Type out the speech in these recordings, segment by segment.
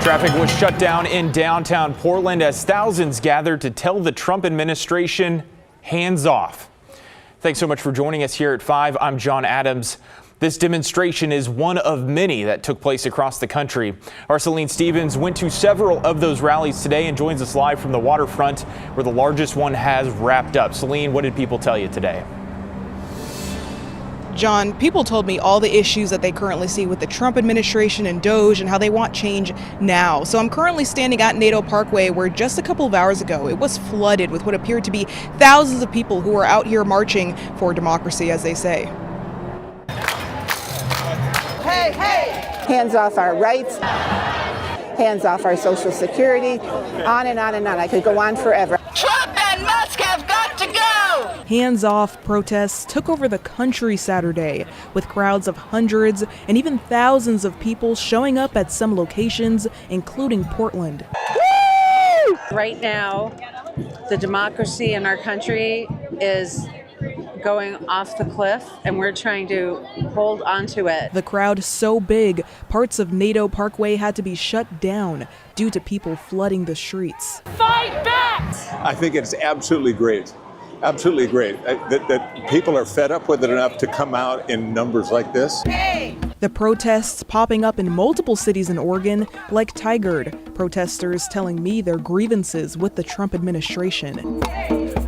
Traffic was shut down in downtown Portland as thousands gathered to tell the Trump administration, hands off. Thanks so much for joining us here at 5. I'm John Adams. This demonstration is one of many that took place across the country. Our Celine Stevens went to several of those rallies today and joins us live from the waterfront, where the largest one has wrapped up. Celine, what did people tell you today? John, people told me all the issues that they currently see with the Trump administration and DOJ and how they want change now. So I'm currently standing at NATO Parkway, where just a couple of hours ago it was flooded with what appeared to be thousands of people who are out here marching for democracy, as they say. Hey, hey! Hands off our rights, hands off our Social Security, on and on and on. I could go on forever. Trump and Musk have got to go! Hands-off protests took over the country Saturday, with crowds of hundreds and even thousands of people showing up at some locations, including Portland. Woo! Right now, the democracy in our country is going off the cliff, and we're trying to hold on to it. The crowd so big, parts of NATO Parkway had to be shut down due to people flooding the streets. Fight back! I think it's absolutely great. Absolutely great that people are fed up with it enough to come out in numbers like this. Hey! The protests popping up in multiple cities in Oregon, like Tigard. Protesters telling me their grievances with the Trump administration.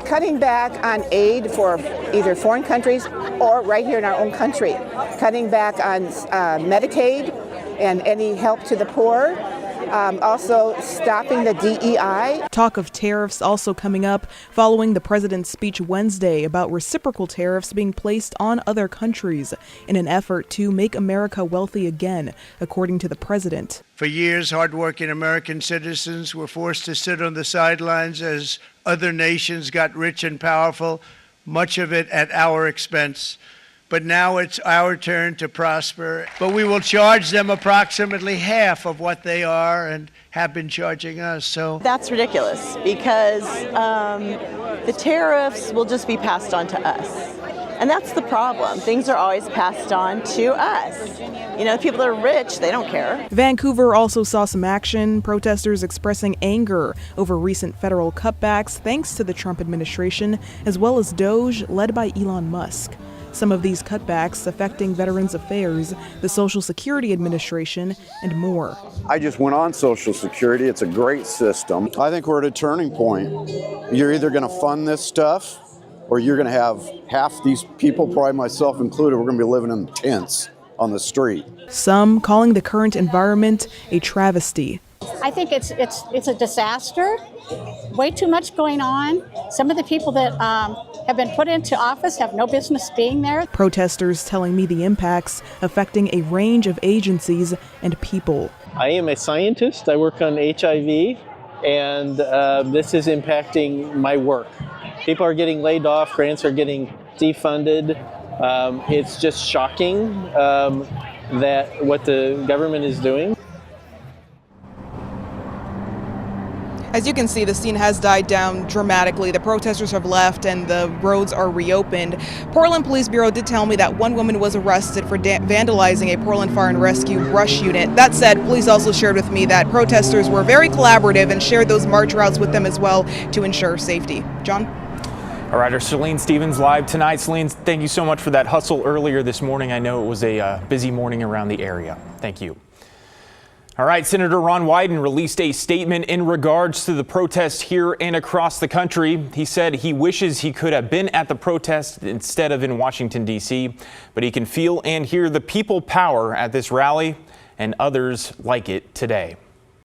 Cutting back on aid for either foreign countries or right here in our own country. Cutting back on Medicaid and any help to the poor. Also stopping the DEI. Talk of tariffs also coming up following the president's speech Wednesday about reciprocal tariffs being placed on other countries in an effort to make America wealthy again, according to the president. For years, hardworking American citizens were forced to sit on the sidelines as other nations got rich and powerful, much of it at our expense. But now it's our turn to prosper. But we will charge them approximately half of what they are and have been charging us. So that's ridiculous, because the tariffs will just be passed on to us. And that's the problem. Things are always passed on to us. You know, people that are rich, they don't care. Vancouver also saw some action, protesters expressing anger over recent federal cutbacks thanks to the Trump administration, as well as DOJ led by Elon Musk. Some of these cutbacks affecting Veterans Affairs, the Social Security Administration, and more. I just went on Social Security. It's a great system. I think we're at a turning point. You're either going to fund this stuff, or you're going to have half these people, probably myself included, we're going to be living in tents on the street. Some calling the current environment a travesty. I think it's a disaster. Way too much going on. Some of the people that have been put into office have no business being there. Protesters telling me the impacts affecting a range of agencies and people. I am a scientist. I work on HIV, and this is impacting my work. People are getting laid off, grants are getting defunded. It's just shocking that what the government is doing. As you can see, the scene has died down dramatically. The protesters have left and the roads are reopened. Portland Police Bureau did tell me that one woman was arrested for vandalizing a Portland Fire and Rescue brush unit. That said, police also shared with me that protesters were very collaborative and shared those march routes with them as well to ensure safety. John? All right, our Celine Stevens live tonight. Celine, thank you so much for that hustle earlier this morning. I know it was a busy morning around the area. Thank you. All right, Senator Ron Wyden released a statement in regards to the protests here and across the country. He said he wishes he could have been at the protest instead of in Washington, D.C., but he can feel and hear the people power at this rally and others like it today.